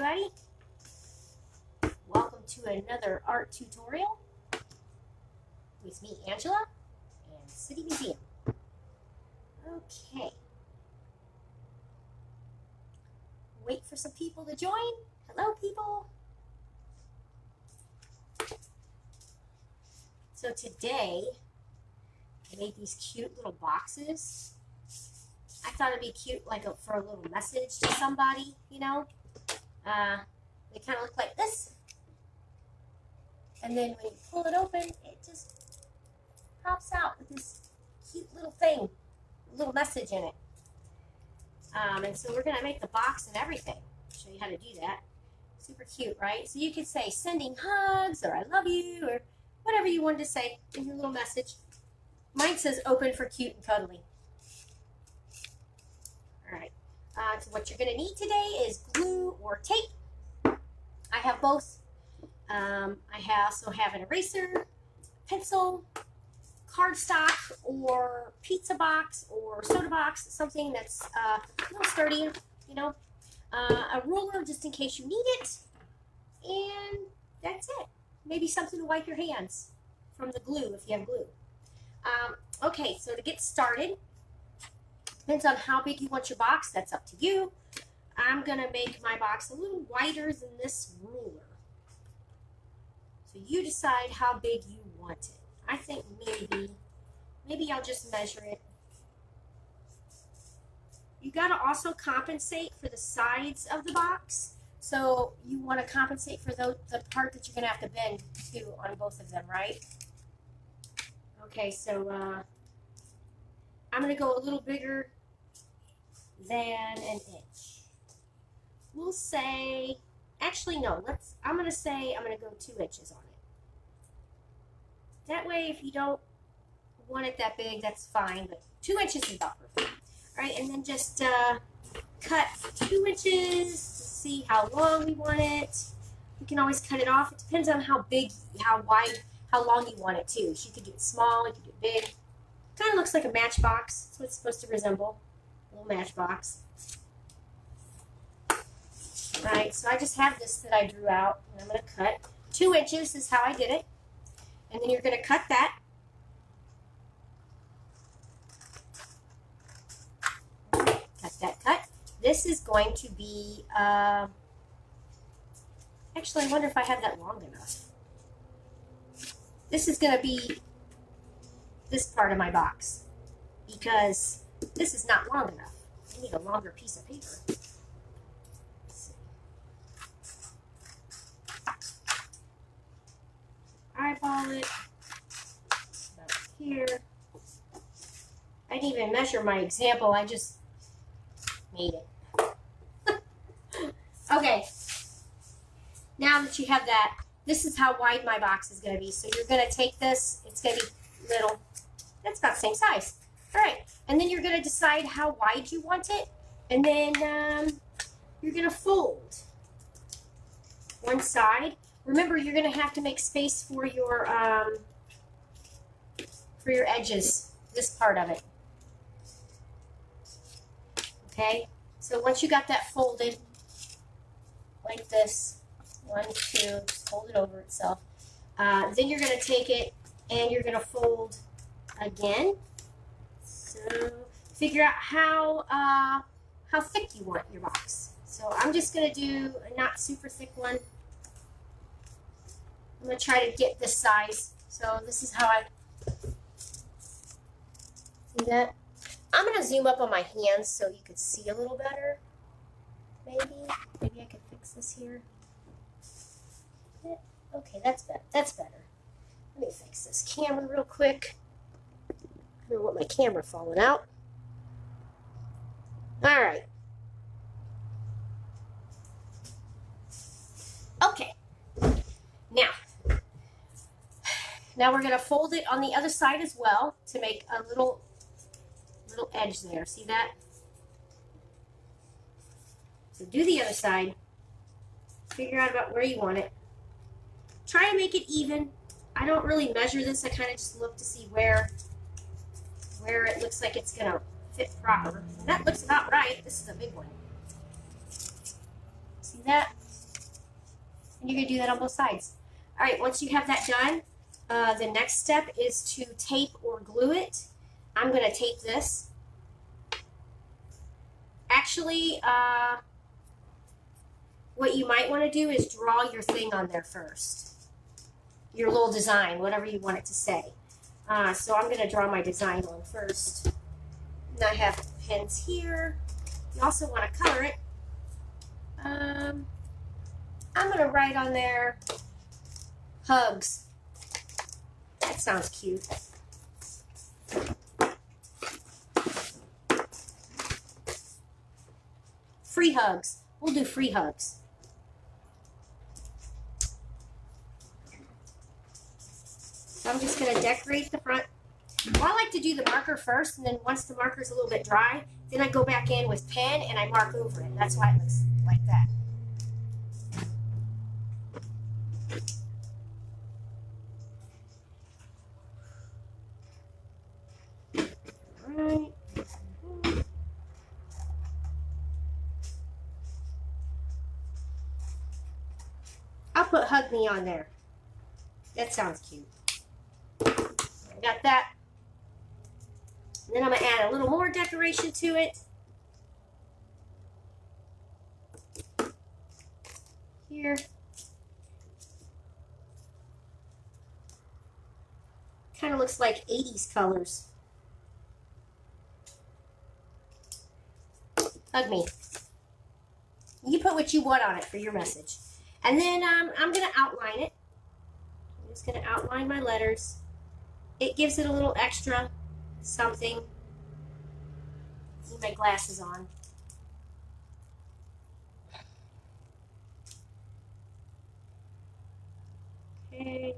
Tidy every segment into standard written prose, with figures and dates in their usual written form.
everybody. Welcome to another art tutorial with me, Angela, and City Museum. Okay. Wait for some people to join. Hello, people. So today, I made these cute little boxes. I thought it'd be cute for a little message to somebody, you know. They kind of look like this. And then when you pull it open, it just pops out with this cute little thing, a little message in it. And so we're going to make the box and everything. I'll show you how to do that. Super cute, right? So you could say sending hugs or I love you or whatever you wanted to say in your little message. Mine says open for cute and cuddly. All right. So what you're going to need today is glue or tape. I have both. I also have an eraser, pencil, cardstock, or pizza box, or soda box, something that's a little sturdy, you know. A ruler just in case you need it, and that's it. Maybe something to wipe your hands from the glue if you have glue. Okay, so to get started, depends on how big you want your box. That's up to you. I'm going to make my box a little wider than this ruler. So you decide how big you want it. I think maybe I'll just measure it. You got to also compensate for the sides of the box. So you want to compensate for the part that you're going to have to bend to on both of them, right? Okay, so I'm going to go a little bigger than an inch. We'll say, actually no, I'm going to go 2 inches on it. That way, if you don't want it that big, that's fine, but 2 inches is about perfect. All right, and then just cut 2 inches to see how long we want it. You can always cut it off. It depends on how big, how wide, how long you want it too. So you could do it small, you could do it big. Kind of looks like a matchbox. That's what it's supposed to resemble, a little matchbox. All right, so I just have this that I drew out, and I'm going to cut. 2 inches is how I did it. And then you're going to cut that. Cut that cut. This is going to be, actually, I wonder if I have that long enough. This is going to be this part of my box because this is not long enough. I need a longer piece of paper. Eyeball it about here. I didn't even measure my example, I just made it. Okay, now that you have that, this is how wide my box is going to be. So you're going to take this, it's going to be little, that's about the same size. All right, and then you're going to decide how wide you want it, and then you're going to fold one side. Remember, you're going to have to make space for your edges, this part of it. Okay, so once you got that folded, like this, 1, 2, just fold it over itself. Then you're going to take it and you're going to fold again. So figure out how thick you want your box. So I'm just going to do a not super thick one. I'm going to try to get this size. So this is how I see that. I'm going to zoom up on my hands so you could see a little better. Maybe I could fix this here. Okay, that's better. That's better. Let me fix this camera real quick. I don't want my camera falling out. All right. Okay. Now we're going to fold it on the other side as well to make a little edge there. See that? So do the other side. Figure out about where you want it. Try to make it even. I don't really measure this. I kind of just look to see where it looks like it's going to fit proper. And that looks about right. This is a big one. See that? And you're going to do that on both sides. All right, once you have that done, the next step is to tape or glue it. I'm going to tape this. Actually, what you might want to do is draw your thing on there first. Your little design, whatever you want it to say. So I'm going to draw my design on first. And I have pens here. You also want to color it. I'm going to write on there, hugs. That sounds cute. Free hugs. We'll do free hugs. So I'm just going to decorate the front. Well, I like to do the marker first, and then once the marker's a little bit dry, then I go back in with pen and I mark over it. That's why it looks like that. All right. I'll put Hug Me on there. That sounds cute. I got that. And then I'm going to add a little more decoration to it. Here. Kind of looks like 80s colors. Hug me. You put what you want on it for your message. And then I'm going to outline it. I'm just going to outline my letters. It gives it a little extra something. Need my glasses on. Okay.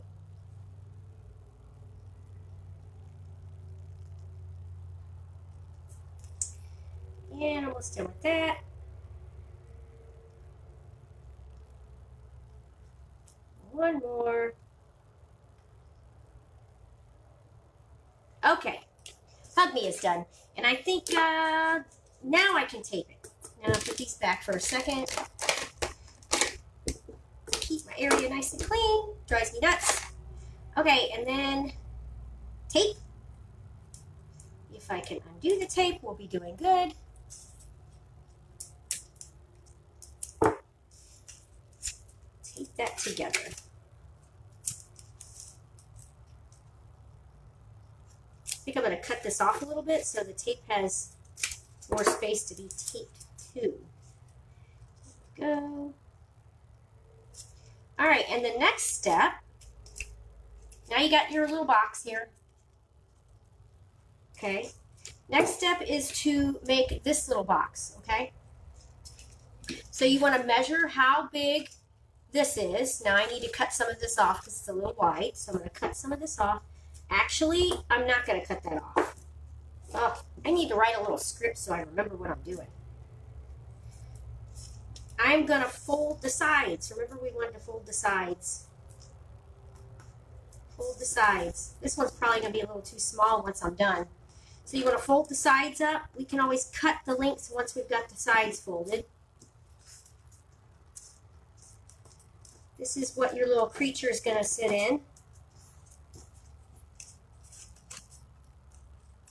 And almost done with that. One more. Okay. Hug Me is done. And I think now I can tape it. Now I'll put these back for a second. Keep my area nice and clean. Drives me nuts. Okay, and then tape. If I can undo the tape, we'll be doing good. Tape that together. I think I'm going to cut this off a little bit so the tape has more space to be taped to. Go. All right, and the next step, now you got your little box here. Okay. Next step is to make this little box, okay? So you want to measure how big this is. Now I need to cut some of this off because it's a little wide, so I'm going to cut some of this off. Actually, I'm not going to cut that off. Oh, I need to write a little script so I remember what I'm doing. I'm going to fold the sides. Remember we wanted to fold the sides. Fold the sides. This one's probably going to be a little too small once I'm done. So you want to fold the sides up. We can always cut the lengths once we've got the sides folded. This is what your little creature is going to sit in.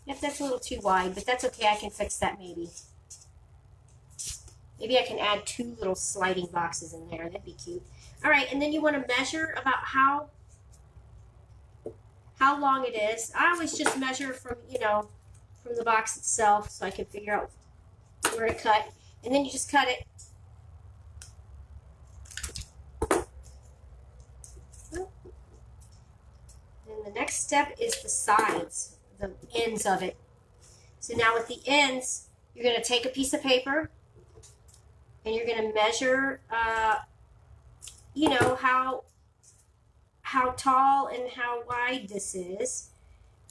Yep, that's a little too wide, but that's okay. I can fix that maybe. Maybe I can add 2 little sliding boxes in there. That'd be cute. All right, and then you want to measure about how long it is. I always just measure from, from the box itself so I can figure out where to cut. And then you just cut it. And the next step is the sides, the ends of it. So now with the ends, you're going to take a piece of paper and you're going to measure, how tall and how wide this is,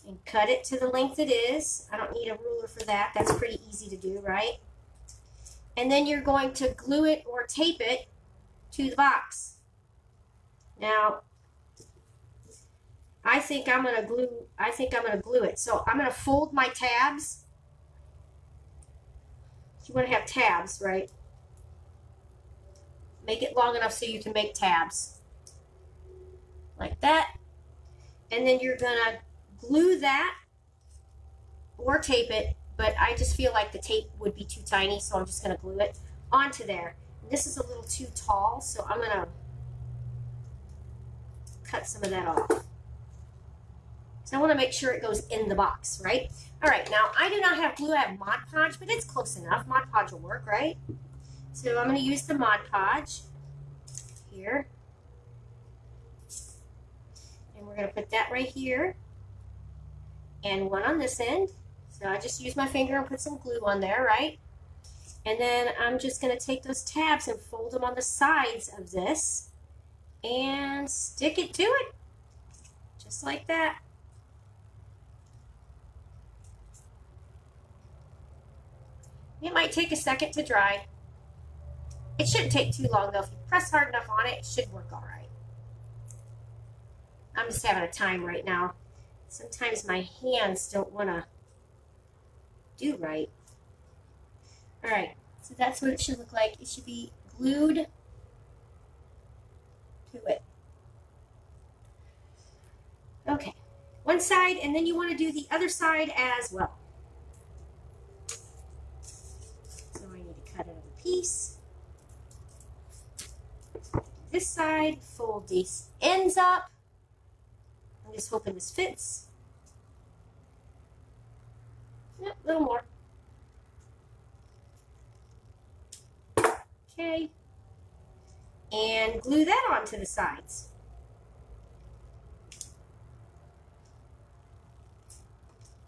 and cut it to the length it is. I don't need a ruler for that. That's pretty easy to do, right? And then you're going to glue it or tape it to the box. Now, I think I'm going to glue it. So I'm going to fold my tabs. You want to have tabs, right? make it long enough so you can make tabs. Like that. And then you're gonna glue that or tape it, but I just feel like the tape would be too tiny, so I'm just gonna glue it onto there. And this is a little too tall, so I'm gonna cut some of that off. So I wanna make sure it goes in the box, right? All right, now I do not have glue, I have Mod Podge, but it's close enough. Mod Podge will work, right? So I'm gonna use the Mod Podge here. And we're gonna put that right here and one on this end. So I just use my finger and put some glue on there, right? And then I'm just gonna take those tabs and fold them on the sides of this and stick it to it, just like that. It might take a second to dry. It shouldn't take too long though. If you press hard enough on it, it should work all right. I'm just having a time right now. Sometimes my hands don't want to do right. All right, so that's what it should look like. It should be glued to it. Okay, one side, and then you want to do the other side as well. So I need to cut another piece. This side, fold these ends up. I'm just hoping this fits. Yep, a little more. Okay. And glue that onto the sides.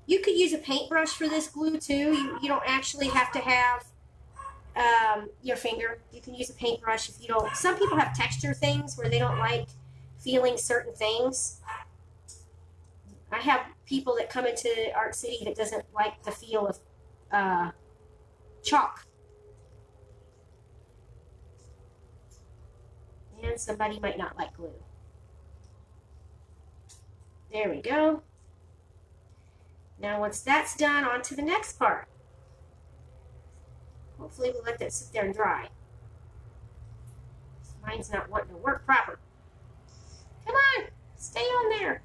You could use a paintbrush for this glue too. You don't actually have to have your finger. You can use a paintbrush if you don't. Some people have texture things where they don't like feeling certain things. I have people that come into Art City that doesn't like the feel of chalk. And somebody might not like glue. There we go. Now once that's done, on to the next part. Hopefully we'll let that sit there and dry. Mine's not wanting to work proper. Come on, stay on there.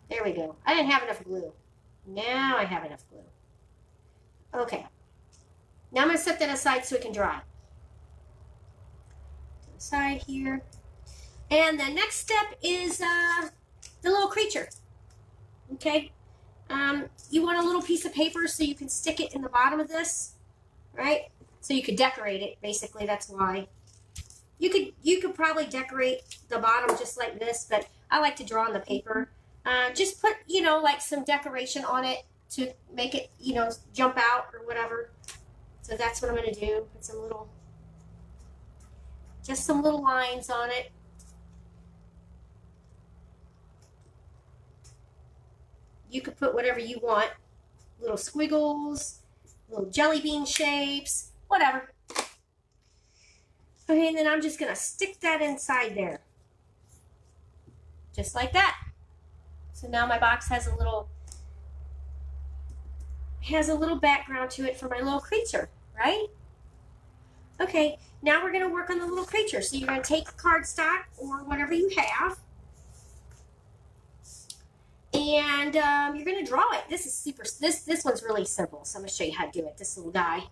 There we go. I didn't have enough glue. Now I have enough glue. Okay. Now I'm going to set that aside so it can dry. To the side here. And the next step is the little creature. Okay. You want a little piece of paper so you can stick it in the bottom of this, right? So you could decorate it, basically, that's why. You could probably decorate the bottom just like this, but I like to draw on the paper. Just put, like some decoration on it to make it, jump out or whatever. So that's what I'm going to do. Put just some little lines on it. You could put whatever you want. Little squiggles, little jelly bean shapes, whatever. Okay, and then I'm just going to stick that inside there. Just like that. So now my box has a little background to it for my little creature, right? Okay, now we're going to work on the little creature. So you're going to take cardstock or whatever you have. And you're going to draw it. This is this one's really simple. So I'm going to show you how to do it, this little guy.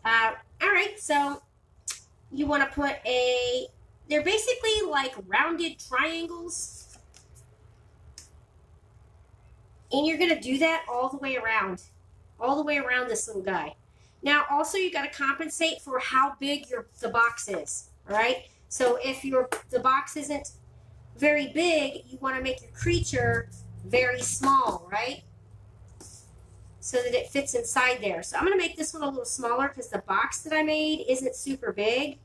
All right, so you want to put they're basically like rounded triangles. And you're going to do that all the way around this little guy. Now, also, you got to compensate for how big the box is, all right? So if the box isn't very big, you want to make your creature very small, right? So that it fits inside there. So I'm going to make this one a little smaller because the box that I made isn't super big.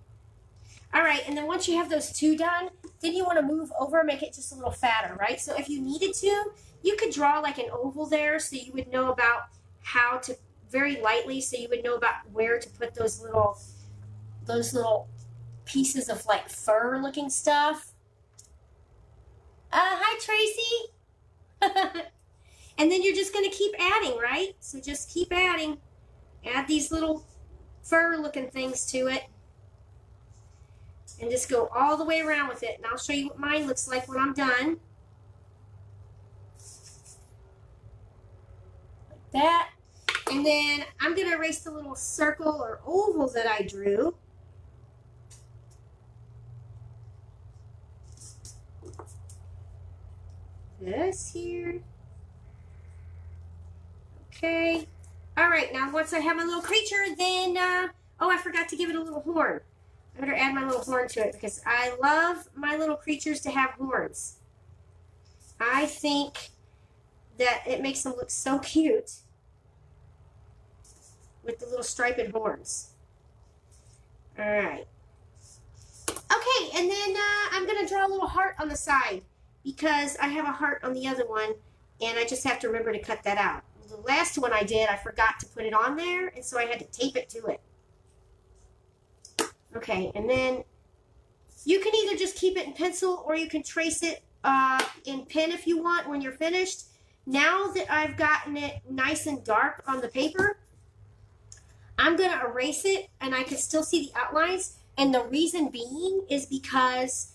All right, and then once you have those two done, then you want to move over and make it just a little fatter, right? So if you needed to, you could draw like an oval there so you would know about how to, very lightly, so you would know about where to put those little pieces of like fur looking stuff. Hi Tracy. And then you're just going to keep adding, right? So just keep adding. Add these little fur looking things to it. And just go all the way around with it. And I'll show you what mine looks like when I'm done. Like that. And then I'm going to erase the little circle or oval that I drew. This here. Okay. All right, now once I have my little creature, then, oh, I forgot to give it a little horn. I better add my little horn to it because I love my little creatures to have horns. I think that it makes them look so cute with the little striped horns. All right. Okay, and then I'm going to draw a little heart on the side because I have a heart on the other one, and I just have to remember to cut that out. The last one I did, I forgot to put it on there, and so I had to tape it to it. Okay, and then you can either just keep it in pencil or you can trace it in pen if you want when you're finished. Now that I've gotten it nice and dark on the paper, I'm going to erase it, and I can still see the outlines. And the reason being is because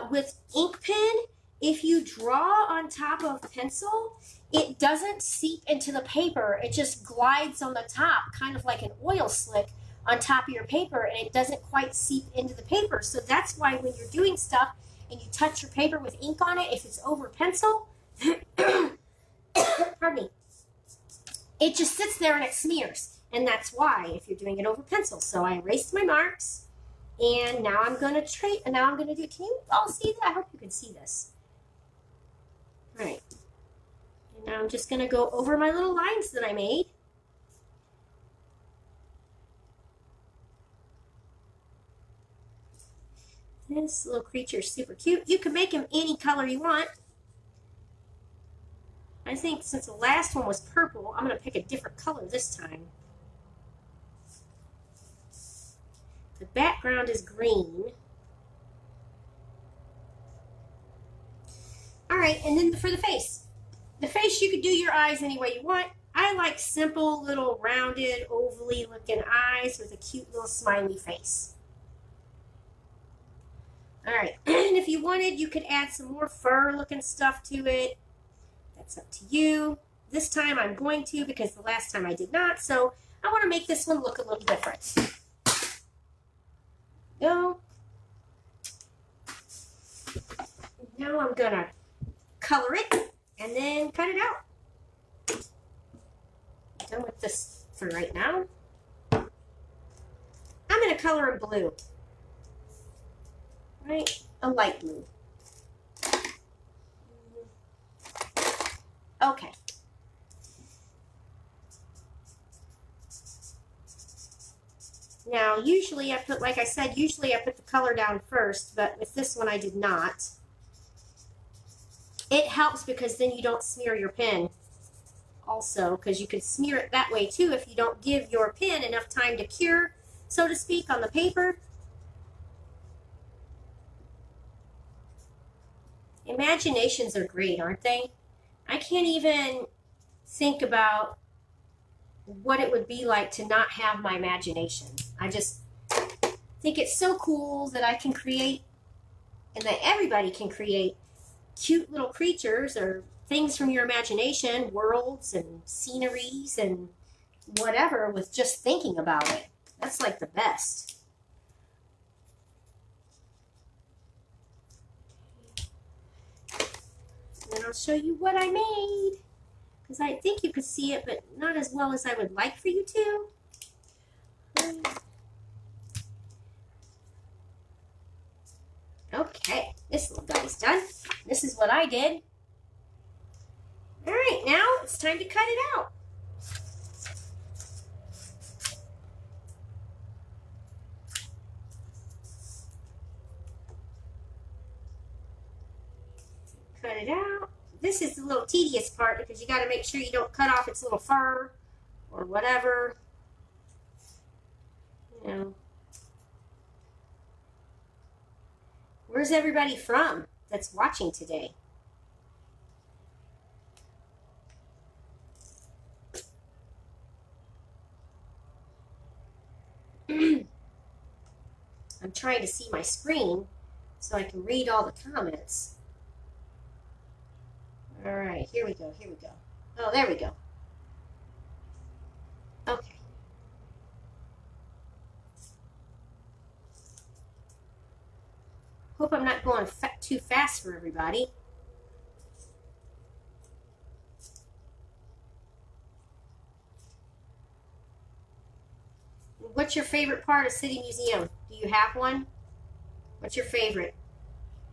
with ink pen, if you draw on top of pencil, it doesn't seep into the paper. It just glides on the top, kind of like an oil slick on top of your paper, and it doesn't quite seep into the paper. So that's why when you're doing stuff and you touch your paper with ink on it, if it's over pencil, pardon me, it just sits there and it smears. And that's why if you're doing it over pencil. So I erased my marks, and now I'm going to do, can you all see that? I hope you can see this. All right. And now I'm just going to go over my little lines that I made. This little creature is super cute. You can make him any color you want. I think since the last one was purple, I'm going to pick a different color this time. The background is green. All right, and then for the face. The face, you could do your eyes any way you want. I like simple, little rounded, ovally looking eyes with a cute little smiley face. All right, and if you wanted, you could add some more fur looking stuff to it. That's up to you. This time I'm going to because the last time I did not, so I want to make this one look a little different. Go. Now I'm going to color it and then cut it out. Done with this for right now. I'm going to color in blue. Right? A light blue. Okay. Now, usually I put, like I said, usually I put the color down first, but with this one I did not. It helps because then you don't smear your pen also, because you can smear it that way too if you don't give your pen enough time to cure, so to speak, on the paper. Imaginations are great, aren't they? I can't even think about what it would be like to not have my imagination. I just think it's so cool that I can create, and that everybody can create, cute little creatures or things from your imagination, worlds and sceneries and whatever, with just thinking about it. That's like the best. And then I'll show you what I made, because I think you could see it, but not as well as I would like for you to. Okay, this little guy's done. This is what I did. All right, now it's time to cut it out. Cut it out. This is the little tedious part because you got to make sure you don't cut off its little fur or whatever. You know. Where's everybody from that's watching today? I'm trying to see my screen so I can read all the comments. All right, here we go, here we go. Oh, there we go. Okay. Hope I'm not going too fast for everybody. What's your favorite part of City Museum? Do you have one? What's your favorite?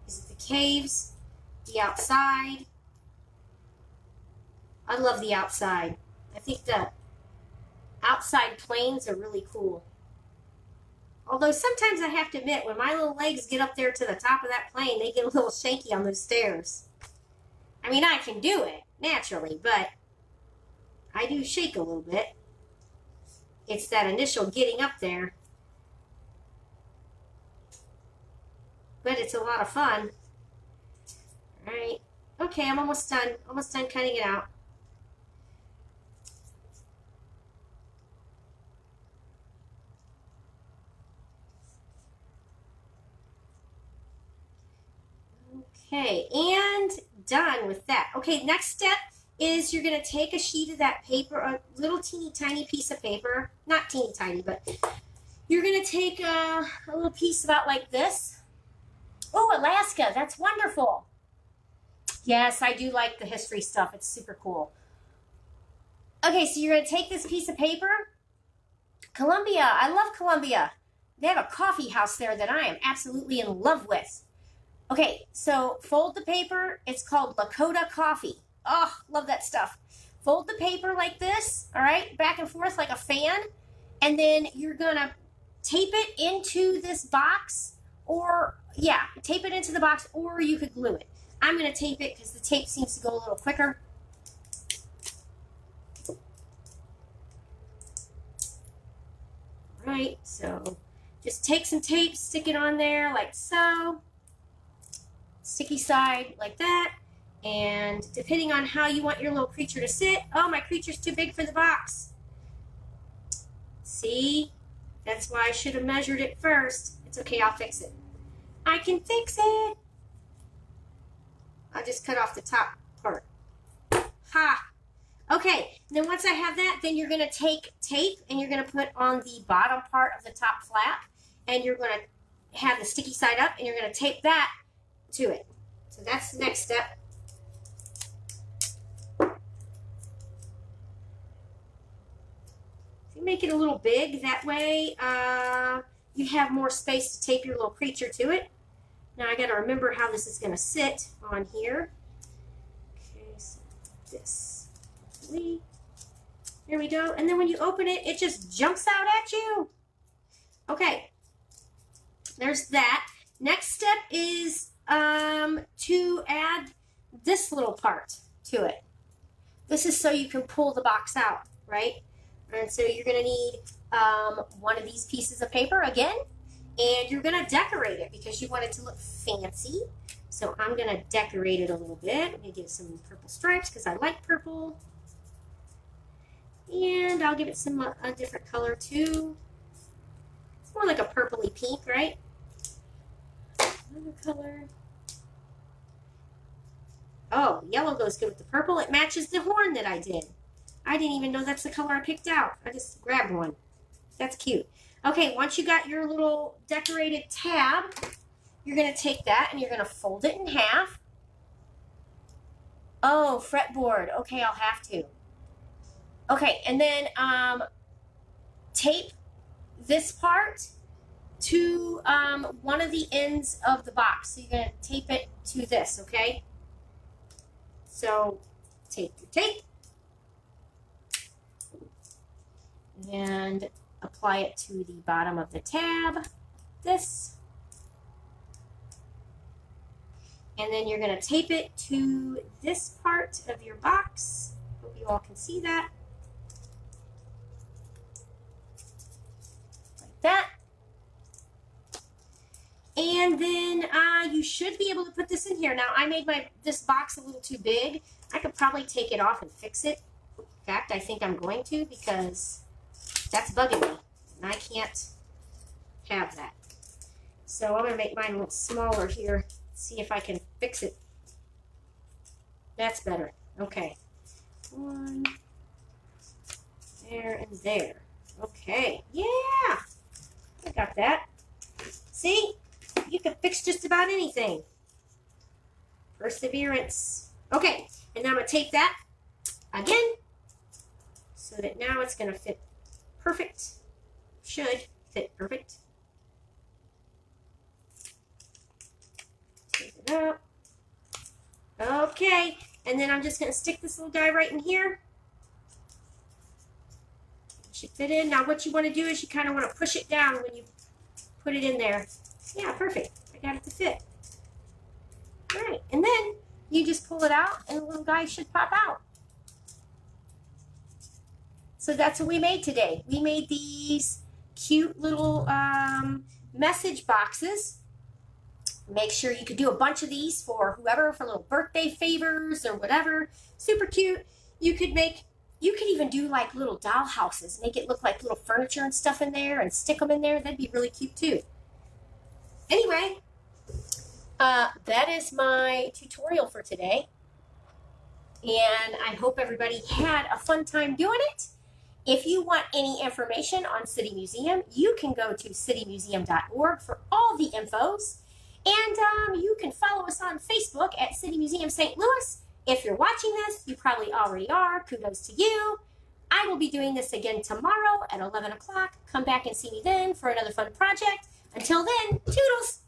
Is it the caves? The outside? I love the outside. I think the outside planes are really cool. Although sometimes I have to admit, when my little legs get up there to the top of that plane, they get a little shaky on those stairs. I mean, I can do it, naturally, but I do shake a little bit. It's that initial getting up there. But it's a lot of fun. All right. Okay, I'm almost done. Almost done cutting it out. Okay, and done with that. Okay, next step is you're going to take a sheet of that paper, a little teeny tiny piece of paper. Not teeny tiny, but you're going to take a little piece about like this. Oh, Alaska, that's wonderful. Yes, I do like the history stuff. It's super cool. Okay, so you're going to take this piece of paper. Columbia, I love Columbia. They have a coffee house there that I am absolutely in love with. Okay, so fold the paper. It's called Lakota coffee. Oh, love that stuff. Fold the paper like this, all right, back and forth like a fan, and then you're going to tape it into this box, or, yeah, tape it into the box, or you could glue it. I'm going to tape it because the tape seems to go a little quicker. All right, so just take some tape, stick it on there like so. Sticky side like that, and depending on how you want your little creature to sit. Oh, my creature's too big for the box. See, that's why I should have measured it first. It's okay, I'll fix it. I can fix it. I'll just cut off the top part. Ha! Okay, then once I have that, then you're going to take tape and you're going to put on the bottom part of the top flap, and you're going to have the sticky side up, and you're going to tape that to it. So that's the next step. If you make it a little big, that way you have more space to tape your little creature to it. Now I got to remember how this is going to sit on here. Okay, so this. There we go. And then when you open it, it just jumps out at you. Okay, there's that. Next step is to add this little part to it. This is so you can pull the box out, right? And so you're going to need one of these pieces of paper again, and you're going to decorate it because you want it to look fancy. So I'm going to decorate it a little bit. Let me give some purple stripes because I like purple. And I'll give it some a different color too. It's more like a purpley pink, right? Another color. Oh, yellow goes good with the purple. It matches the horn that I did. I didn't even know that's the color I picked out. I just grabbed one. That's cute. Okay, once you got your little decorated tab, you're going to take that and you're going to fold it in half. Oh, fretboard. Okay, I'll have to. Okay, and then tape this part to one of the ends of the box. So you're going to tape it to this, okay? So tape your tape and apply it to the bottom of the tab, this. And then you're going to tape it to this part of your box. Hope you all can see that. Like that. And then you should be able to put this in here. Now, I made this box a little too big. I could probably take it off and fix it. In fact, I think I'm going to because that's bugging me. And I can't have that. So I'm going to make mine a little smaller here. See if I can fix it. That's better. Okay. One. There and there. Okay. Yeah. I got that. See? You can fix just about anything. Perseverance. Okay. And now I'm going to tape that again so that now it's going to fit perfect. Should fit perfect. Tape it up. Okay. And then I'm just going to stick this little guy right in here. Should fit in. Now what you want to do is you kind of want to push it down when you put it in there. Yeah, perfect. I got it to fit. All right. And then you just pull it out and the little guy should pop out. So that's what we made today. We made these cute little message boxes. Make sure you could do a bunch of these for whoever, for little birthday favors or whatever. Super cute. You could even do like little doll houses. Make it look like little furniture and stuff in there and stick them in there. That'd be really cute too. Anyway, that is my tutorial for today. And I hope everybody had a fun time doing it. If you want any information on City Museum, you can go to citymuseum.org for all the infos. And you can follow us on Facebook at City Museum St. Louis. If you're watching this, you probably already are. Kudos to you. I will be doing this again tomorrow at 11 o'clock. Come back and see me then for another fun project. Until then, toodles!